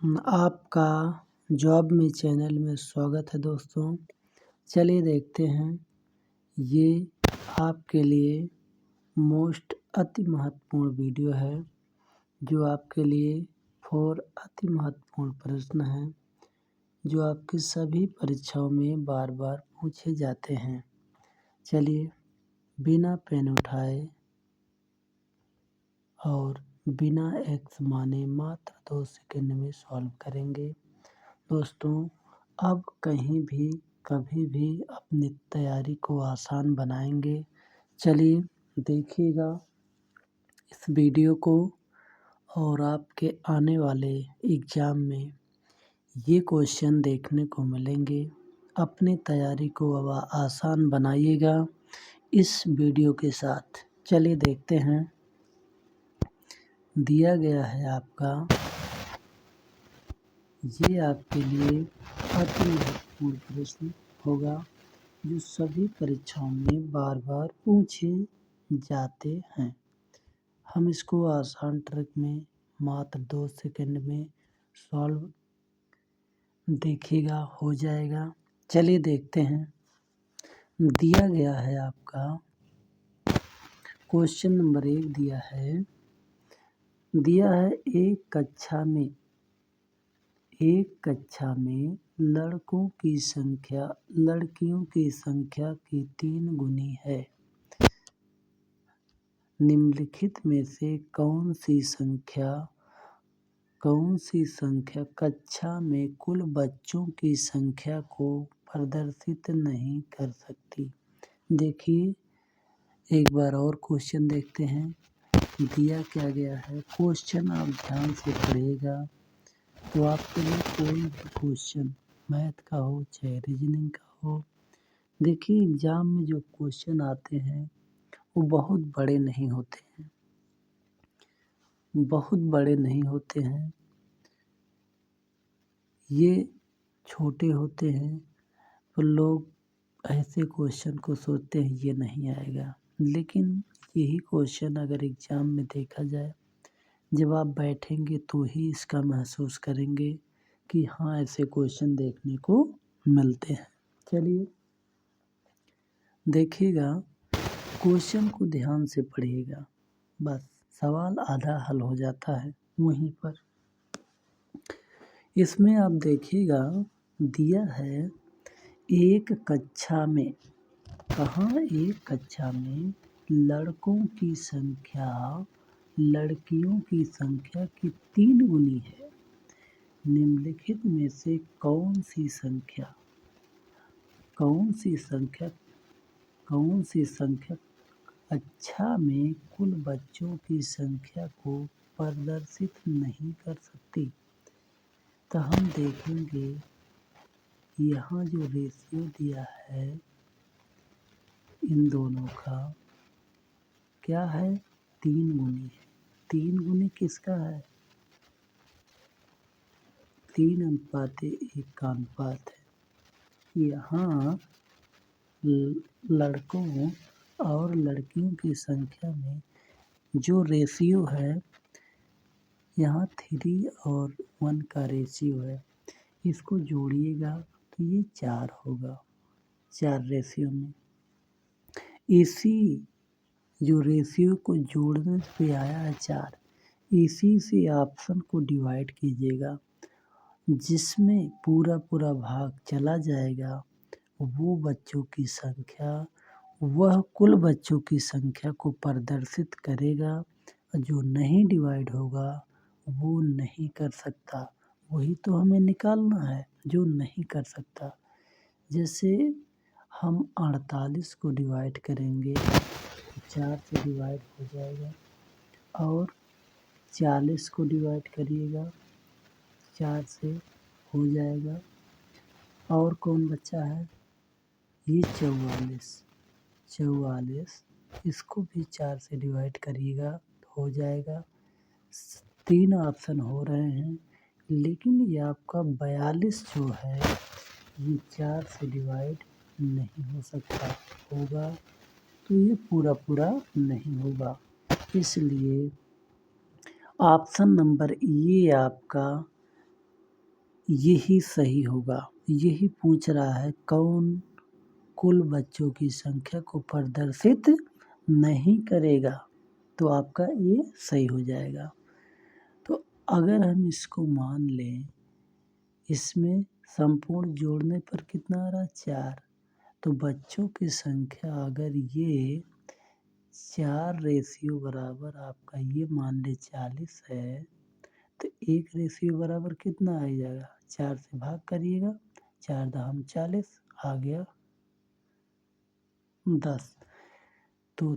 आपका जॉब में चैनल में स्वागत है दोस्तों। चलिए देखते हैं, ये आपके लिए अति महत्वपूर्ण वीडियो है, जो आपके लिए 4 अति महत्वपूर्ण प्रश्न हैं, जो आपकी सभी परीक्षाओं में बार-बार पूछे जाते हैं। चलिए बिना पेन उठाए और बिना एक्स माने मात्र 2 सेकंड में सॉल्व करेंगे। दोस्तों, अब कहीं भी कभी भी अपनी तैयारी को आसान बनाएंगे। चलिए देखिएगा इस वीडियो को, और आपके आने वाले एग्ज़ाम में ये क्वेश्चन देखने को मिलेंगे। अपनी तैयारी को अब आसान बनाइएगा इस वीडियो के साथ। चलिए देखते हैं, दिया गया है आपका, ये आपके लिए अति महत्वपूर्ण प्रश्न होगा, जो सभी परीक्षाओं में बार-बार पूछे जाते हैं। हम इसको आसान ट्रिक में मात्र 2 सेकंड में सॉल्व देखिएगा, हो जाएगा। चलिए देखते हैं, दिया गया है आपका क्वेश्चन नंबर 1 दिया है एक कक्षा में लड़कों की संख्या लड़कियों की संख्या की 3 गुनी है। निम्नलिखित में से कौन सी संख्या कक्षा में कुल बच्चों की संख्या को प्रदर्शित नहीं कर सकती? देखिए, एक बार और क्वेश्चन देखते हैं, दिया क्या गया है। क्वेश्चन आप ध्यान से पढ़िएगा, तो आपके लिए कोई भी क्वेश्चन मैथ का हो चाहे रीजनिंग का हो, देखिए एग्ज़ाम में जो क्वेश्चन आते हैं वो बहुत बड़े नहीं होते हैं, ये छोटे होते हैं। तो लोग ऐसे क्वेश्चन को सोचते हैं ये नहीं आएगा, लेकिन यही क्वेश्चन अगर एग्ज़ाम में देखा जाए, जब आप बैठेंगे तो ही इसका महसूस करेंगे कि हाँ, ऐसे क्वेश्चन देखने को मिलते हैं। चलिए देखिएगा, क्वेश्चन को ध्यान से पढ़िएगा, बस सवाल आधा हल हो जाता है वहीं पर। इसमें आप देखिएगा, दिया है एक कक्षा में, कहाँ एक कक्षा में लड़कों की संख्या लड़कियों की संख्या की 3 गुनी है। निम्नलिखित में से कौन सी संख्या कक्षा में कुल बच्चों की संख्या को प्रदर्शित नहीं कर सकती? तो हम देखेंगे, यहाँ जो रेशियो दिया है इन दोनों का क्या है, 3 गुनी है। 3 गुनी किसका है? 3:1 का अनुपात है। यहाँ लड़कों और लड़कियों की संख्या में जो रेशियो है, यहाँ 3 और 1 का रेशियो है। इसको जोड़िएगा तो ये 4 होगा, 4 रेशियो में। इसी जो रेशियो को जोड़ने पे आया है 4, इसी से ऑप्शन को डिवाइड कीजिएगा, जिसमें पूरा भाग चला जाएगा, वो बच्चों की संख्या वह कुल बच्चों की संख्या को प्रदर्शित करेगा। जो नहीं डिवाइड होगा वो नहीं कर सकता। वही तो हमें निकालना है, जो नहीं कर सकता। जैसे हम 48 को डिवाइड करेंगे तो 4 से डिवाइड हो जाएगा, और 40 को डिवाइड करिएगा 4 से हो जाएगा, और कौन बचा है, ये 44, इसको भी 4 से डिवाइड करिएगा तो हो जाएगा। 3 ऑप्शन हो रहे हैं, लेकिन ये आपका 42 जो है, ये 4 से डिवाइड नहीं हो सकता। होगा तो ये पूरा नहीं होगा। इसलिए ऑप्शन नंबर ये आपका यही सही होगा। यही पूछ रहा है कौन कुल बच्चों की संख्या को प्रदर्शित नहीं करेगा, तो आपका ये सही हो जाएगा। तो अगर हम इसको मान लें, इसमें संपूर्ण जोड़ने पर कितना आ रहा है 4, तो बच्चों की संख्या अगर ये 4 रेशियो बराबर आपका ये मान ले 40 है, तो 1 रेशियो बराबर कितना आ जाएगा, 4 से भाग करिएगा, 4 दहम 40 आ गया 10। तो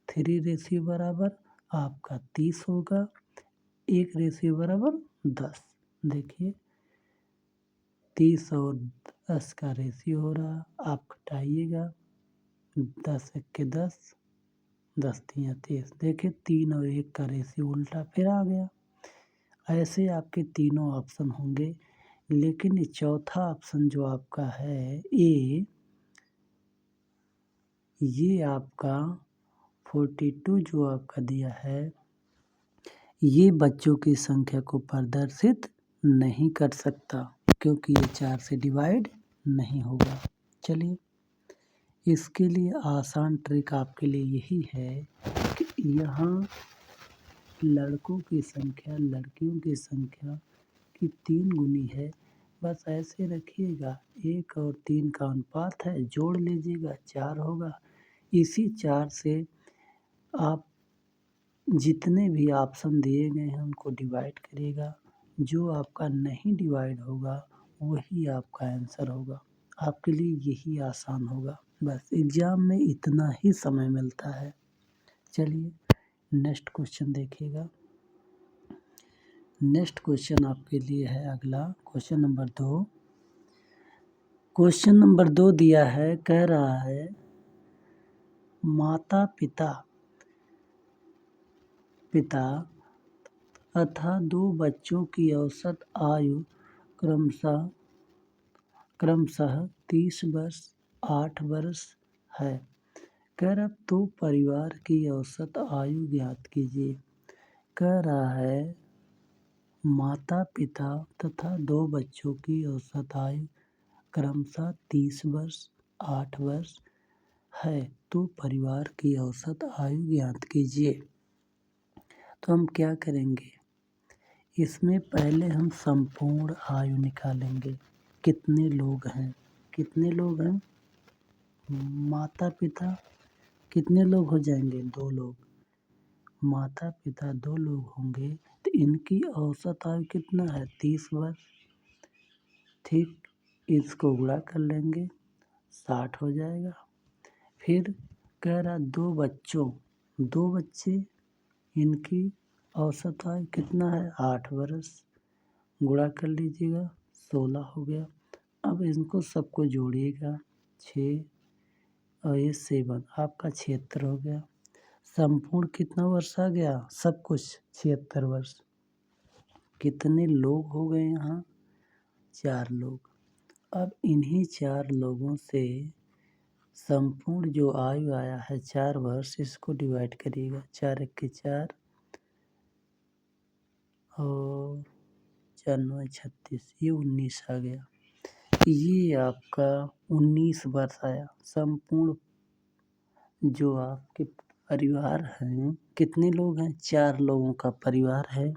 3 रेशियो बराबर आपका 30 होगा, 1 रेशियो बराबर 10। देखिए 30 और 10 का रेशियो हो रहा, आप घटाइएगा, 10 1 10, 10 3 30। देखिए 3 और 1 का रेशियो उल्टा फिर आ गया। ऐसे आपके तीनों ऑप्शन होंगे, लेकिन ये चौथा ऑप्शन जो आपका है ये आपका 42 जो आपका दिया है, ये बच्चों की संख्या को प्रदर्शित नहीं कर सकता, क्योंकि ये 4 से डिवाइड नहीं होगा। चलिए, इसके लिए आसान ट्रिक आपके लिए यही है कि यहाँ लड़कों की संख्या लड़कियों की संख्या की 3 गुनी है। बस ऐसे रखिएगा, 1 और 3 का अनुपात है, जोड़ लीजिएगा 4 होगा। इसी 4 से आप जितने भी ऑप्शन दिए गए हैं उनको डिवाइड करिएगा, जो आपका नहीं डिवाइड होगा वही आपका आंसर होगा। आपके लिए यही आसान होगा। बस एग्ज़ाम में इतना ही समय मिलता है। चलिए नेक्स्ट क्वेश्चन देखिएगा। नेक्स्ट क्वेश्चन आपके लिए है अगला क्वेश्चन नंबर 2। क्वेश्चन नंबर 2 दिया है, कह रहा है माता पिता तथा 2 बच्चों की औसत आयु क्रमशः 30 वर्ष 8 वर्ष है। कह रहा तो परिवार की औसत आयु ज्ञात कीजिए। कह रहा है माता पिता तथा 2 बच्चों की औसत आयु क्रमशः 30 वर्ष 8 वर्ष है, तो परिवार की औसत आयु ज्ञात कीजिए। तो हम क्या करेंगे, इसमें पहले हम संपूर्ण आयु निकालेंगे। कितने लोग हैं, माता पिता कितने लोग हो जाएंगे, 2 लोग। माता पिता 2 लोग होंगे तो इनकी औसत आयु कितना है, 30 वर्ष। ठीक, इसको गुणा कर लेंगे, 60 हो जाएगा। फिर कह रहा 2 बच्चे, इनकी औसत आयु कितना है, 8 वर्ष। गुणा कर लीजिएगा, 16 हो गया। अब इनको सबको जोड़िएगा, 6 और ये 7, आपका 76 हो गया। संपूर्ण कितना वर्ष आ गया, सब कुछ 76 वर्ष। कितने लोग हो गए यहाँ, 4 लोग। अब इन्हीं 4 लोगों से संपूर्ण जो आयु आया है 4 वर्ष, इसको डिवाइड करिएगा, 4 1 4 और 4 9 36, ये 19 आ गया। ये आपका 19 वर्ष आया। संपूर्ण जो आपके परिवार हैं, कितने लोग हैं, 4 लोगों का परिवार है,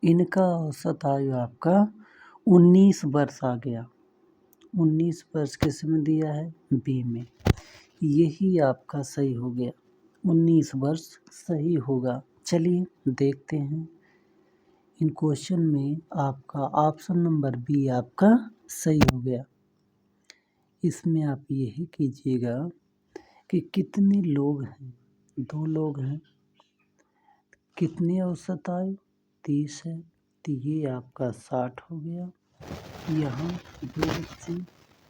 इनका औसत आयु आपका 19 वर्ष आ गया। 19 वर्ष किस में दिया है, बी में। यही आपका सही हो गया, 19 वर्ष सही होगा। चलिए देखते हैं, इन क्वेश्चन में आपका ऑप्शन नंबर बी आपका सही हो गया। इसमें आप यही कीजिएगा कि कितने लोग हैं, 2 लोग हैं, कितनी औसत आयु 30 है, तो ये आपका 60 हो गया। यहाँ 2 बच्चे,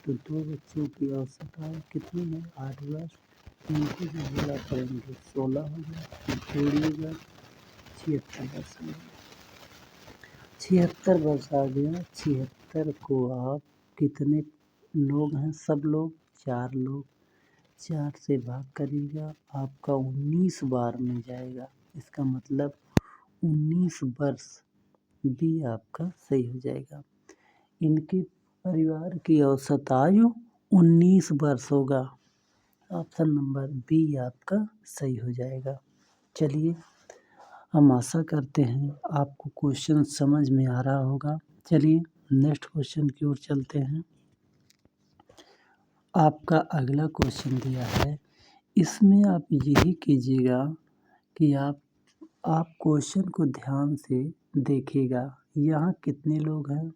तो 2 बच्चों की औसत आयु कितनी है, 8 वर्ष। इनको जो गुणा करेंगे 16 हो गया, जोड़िएगा 76 वर्ष हो गया। 76 वर्ष आ गया। 76 को आप कितने लोग हैं, सब लोग 4 लोग, 4 से भाग करिएगा, आपका 19 बार में जाएगा। इसका मतलब 19 वर्ष भी आपका सही हो जाएगा। इनके परिवार की औसत आयु 19 वर्ष होगा। ऑप्शन नंबर बी आपका सही हो जाएगा। चलिए, हम आशा करते हैं आपको क्वेश्चन समझ में आ रहा होगा। चलिए नेक्स्ट क्वेश्चन की ओर चलते हैं। आपका अगला क्वेश्चन दिया है, इसमें आप यही कीजिएगा कि आप क्वेश्चन को ध्यान से देखिएगा। यहाँ कितने लोग हैं?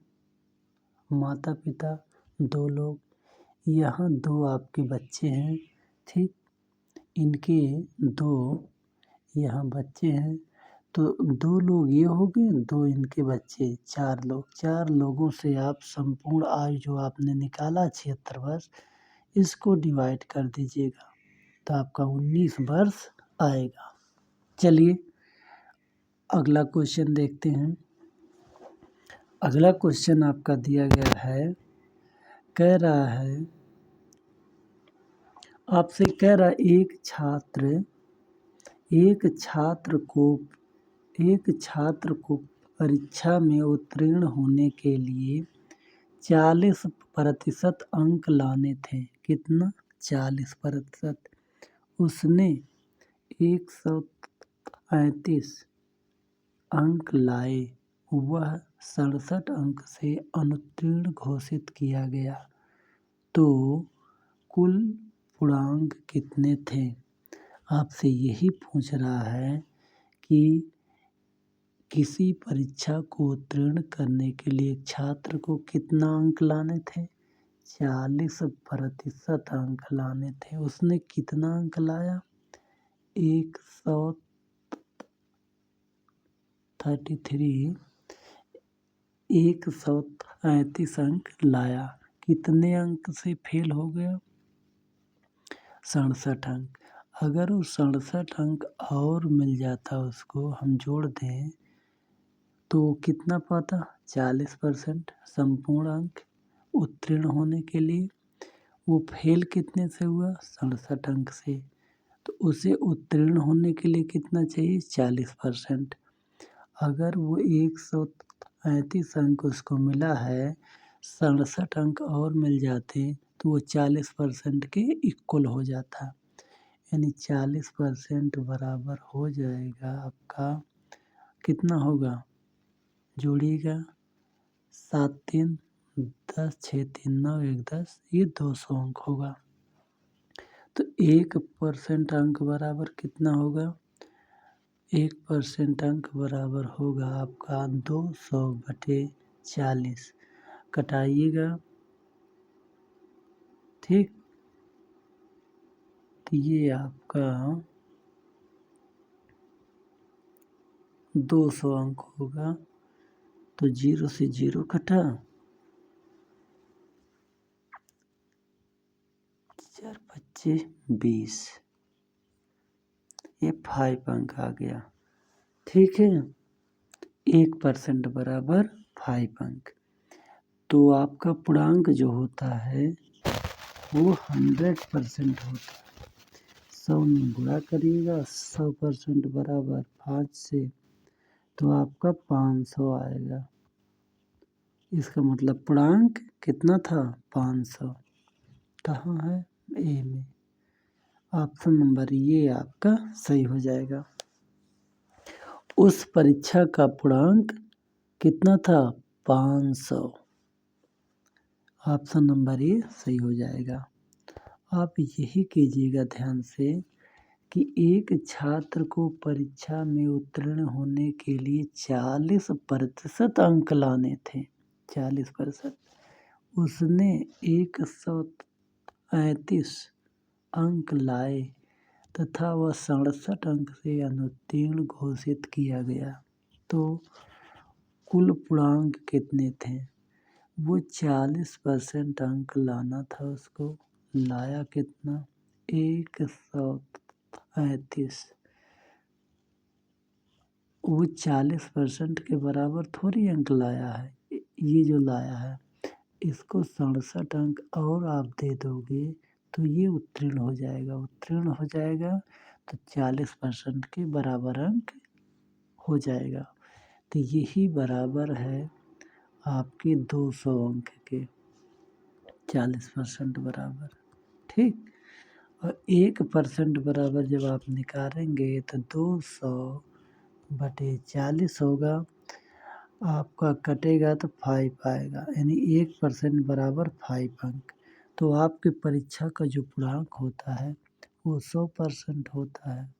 माता पिता 2 लोग, यहाँ 2 आपके बच्चे हैं, ठीक। इनके 2 यहाँ बच्चे हैं, तो 2 लोग ये हो गए, 2 इनके बच्चे, 4 लोग। 4 लोगों से आप संपूर्ण आयु जो आपने निकाला 76 वर्ष, इसको डिवाइड कर दीजिएगा तो आपका 19 वर्ष आएगा। चलिए अगला क्वेश्चन देखते हैं। अगला क्वेश्चन आपका दिया गया है, कह रहा है, आपसे कह रहा है एक छात्र को परीक्षा में उत्तीर्ण होने के लिए 40% अंक लाने थे। कितना? 40%। उसने 133 अंक लाए, वह 67 अंक से अनुत्तीर्ण घोषित किया गया, तो कुल पूर्णांक कितने थे? आपसे यही पूछ रहा है कि किसी परीक्षा को उत्तीर्ण करने के लिए छात्र को कितना अंक लाने थे? 40% अंक लाने थे। उसने कितना अंक लाया? 133 अंक लाया। कितने अंक से फेल हो गया? 67 अंक। अगर वो 67 अंक और मिल जाता, उसको हम जोड़ दें तो कितना पाता? 40% संपूर्ण अंक उत्तीर्ण होने के लिए। वो फेल कितने से हुआ? 67 अंक से। तो उसे उत्तीर्ण होने के लिए कितना चाहिए? 40%। अगर वो 133 अंक उसको मिला है, 67 अंक और मिल जाते तो वो 40% के इक्वल हो जाता। यानी 40% बराबर हो जाएगा आपका, कितना होगा? जोड़िएगा, 7 3 10 6 3 9 1 10, ये 200 अंक होगा। तो 1% अंक बराबर कितना होगा? 1% अंक बराबर होगा आपका 200/40। कटाइएगा, ठीक। तो ये आपका 200 अंक होगा। तो 0 से 0 कटा, 4 25 20, ये 5 अंक आ गया, ठीक है। 1% बराबर 5 अंक। तो आपका पूर्णांक जो होता है वो 100% होता है। 100 में गुणा करिएगा, 100% बराबर 5 से, तो आपका 500 आएगा। इसका मतलब पूर्णांक कितना था? 500। कहाँ है? ए में। ऑप्शन नंबर ये आपका सही हो जाएगा। उस परीक्षा का पूर्णांक कितना था? 500। ऑप्शन नंबर ये सही हो जाएगा। आप यही कीजिएगा ध्यान से कि एक छात्र को परीक्षा में उत्तीर्ण होने के लिए 40% अंक लाने थे। 40%। उसने 133 अंक लाए तथा वह 67 अंक से अनुत्तीर्ण घोषित किया गया, तो कुल पूर्णांक कितने थे? वो 40% अंक लाना था उसको, लाया कितना? 133। वो 40% के बराबर थोड़ी अंक लाया है। ये जो लाया है, इसको 67 अंक और आप दे दोगे तो ये उत्तीर्ण हो जाएगा। उत्तीर्ण हो जाएगा तो 40% के बराबर अंक हो जाएगा। तो यही बराबर है आपके 200 अंक के 40% बराबर, ठीक। और 1% बराबर जब आप निकालेंगे तो 200/40 होगा, आपका कटेगा तो 5 आएगा, यानी 1% बराबर 5 अंक। तो आपकी परीक्षा का जो पूर्णांक होता है वो 100% होता है।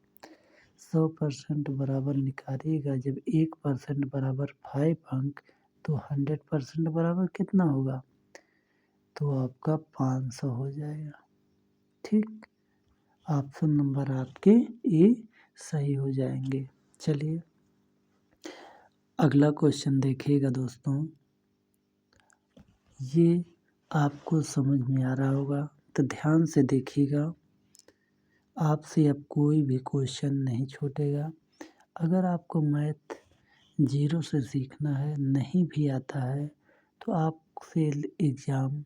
100% बराबर निकालिएगा जब 1% बराबर 5 अंक, तो 100% बराबर कितना होगा, तो आपका 500 हो जाएगा, ठीक। ऑप्शन नंबर आपके ए सही हो जाएंगे। चलिए अगला क्वेश्चन देखिएगा दोस्तों, ये आपको समझ में आ रहा होगा तो ध्यान से देखिएगा, आपसे अब कोई भी क्वेश्चन नहीं छूटेगा। अगर आपको मैथ 0 से सीखना है, नहीं भी आता है, तो आपसे एग्ज़ाम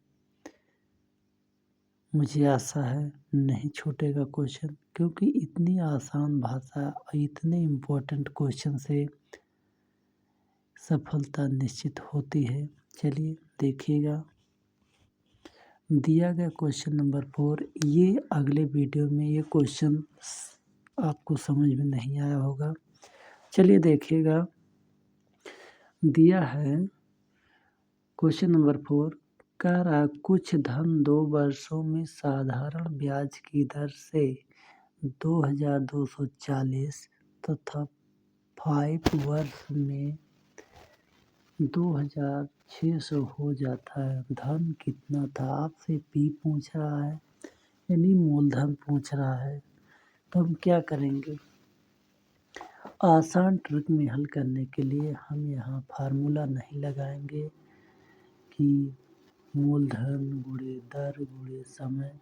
मुझे आशा है नहीं छूटेगा क्वेश्चन, क्योंकि इतनी आसान भाषा और इतने इम्पोर्टेंट क्वेश्चन से सफलता निश्चित होती है। चलिए देखिएगा, दिया गया क्वेश्चन नंबर 4, ये अगले वीडियो में ये क्वेश्चन आपको समझ में नहीं आया होगा। चलिए देखिएगा, दिया है क्वेश्चन नंबर 4, कह रहा है कुछ धन 2 वर्षों में साधारण ब्याज की दर से 2240 तथा 5 वर्ष में 2600 हो जाता है। धन कितना था, आपसे पी पूछ रहा है, यानी मूलधन पूछ रहा है। तो हम क्या करेंगे, आसान ट्रिक में हल करने के लिए हम यहाँ फार्मूला नहीं लगाएंगे कि मूलधन गुणे दर गुणे समय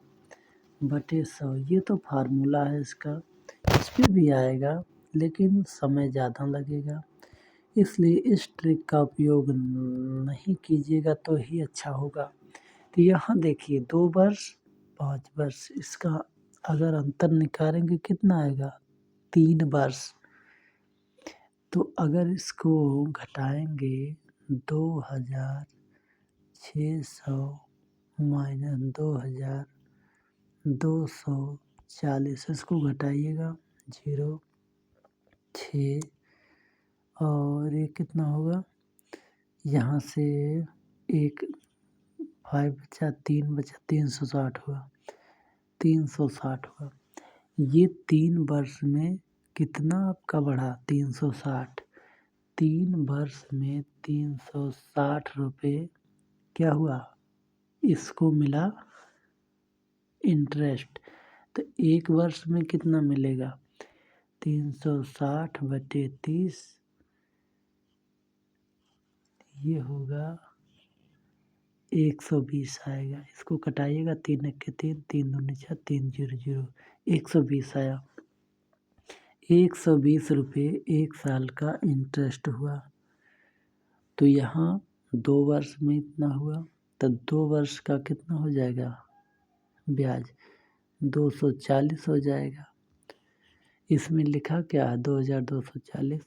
बटे 100, ये तो फार्मूला है इसका, इस पे भी आएगा लेकिन समय ज़्यादा लगेगा, इसलिए इस ट्रिक का उपयोग नहीं कीजिएगा तो ही अच्छा होगा। तो यहाँ देखिए 2 वर्ष 5 वर्ष, इसका अगर अंतर निकालेंगे कितना आएगा, 3 वर्ष। तो अगर इसको घटाएंगे 2600 माइनस 2240, इसको घटाइएगा 0 6 और ये कितना होगा, यहाँ से 1 5 बचा, 3 बचा, 360 हुआ, 360 हुआ। ये 3 वर्ष में कितना आपका बढ़ा, 360। 3 वर्ष में 360 रुपये क्या हुआ, इसको मिला इंटरेस्ट। तो 1 वर्ष में कितना मिलेगा, 360/30, ये होगा 120 आएगा। इसको कटाइएगा, 3 1 के 3, 3 दूनी 6, 3 0 0, 120 आया। 120 रुपये 1 साल का इंटरेस्ट हुआ। तो यहाँ 2 वर्ष में इतना हुआ, तो 2 वर्ष का कितना हो जाएगा ब्याज, 240 हो जाएगा। इसमें लिखा क्या है, 2240,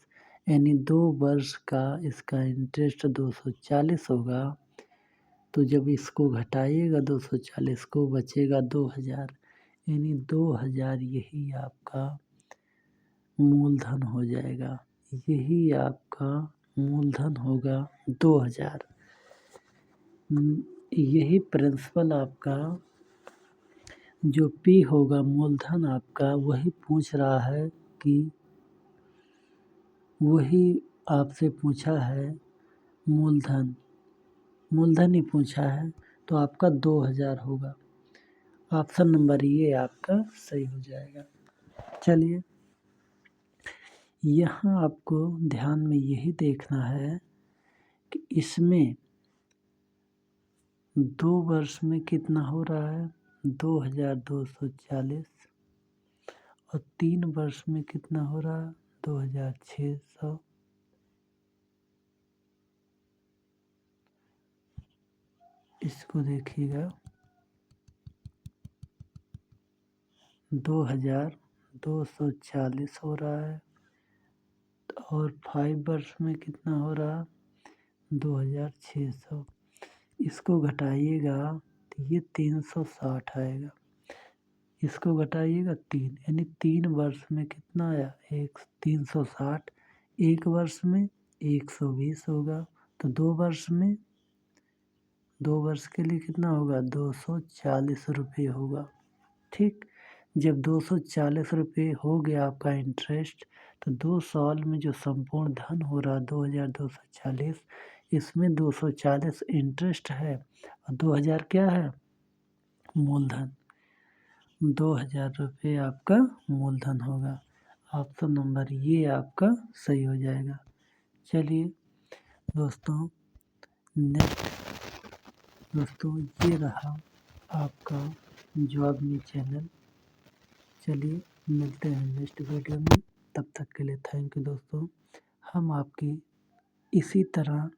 यानी 2 वर्ष का इसका इंटरेस्ट 240 होगा। तो जब इसको घटाइएगा 240 को, बचेगा 2000, यानी 2000 यही आपका मूलधन हो जाएगा, यही आपका मूलधन होगा 2000। यही प्रिंसिपल आपका जो पी होगा मूलधन आपका, वही पूछ रहा है कि वही आपसे पूछा है मूलधन, मूलधन ही पूछा है, तो आपका 2000 होगा। ऑप्शन नंबर ये आपका सही हो जाएगा। चलिए यहाँ आपको ध्यान में यही देखना है कि इसमें 2 वर्ष में कितना हो रहा है, 2240, और 3 वर्ष में कितना हो रहा है, 2600। इसको देखिएगा, 2240 हो रहा है, और 5 वर्ष में कितना हो रहा है, 2600, इसको घटाइएगा तो ये 360 आएगा, इसको घटाइएगा 3, यानी 3 वर्ष में कितना आया, 360, 1 वर्ष में 120 होगा, तो 2 वर्ष में, 2 वर्ष के लिए कितना होगा, 240 रुपये होगा। ठीक, जब 240 रुपये हो गया आपका इंटरेस्ट, तो 2 साल में जो संपूर्ण धन हो रहा 2240, इसमें 240 इंटरेस्ट है और 2000 क्या है, मूलधन। 2000 रुपये आपका मूलधन होगा। ऑप्शन नंबर ये आपका सही हो जाएगा। चलिए दोस्तों, नेक्स्ट दोस्तों ये रहा आपका जॉब मी चैनल। चलिए मिलते हैं नेक्स्ट वीडियो में, तब तक के लिए थैंक यू दोस्तों। हम आपकी इसी तरह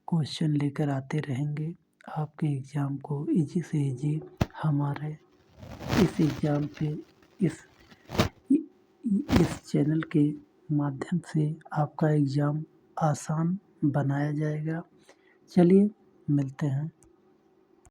क्वेश्चन लेकर आते रहेंगे, आपके एग्ज़ाम को इजी से इजी हमारे इस एग्ज़ाम पे इस चैनल के माध्यम से आपका एग्ज़ाम आसान बनाया जाएगा। चलिए मिलते हैं।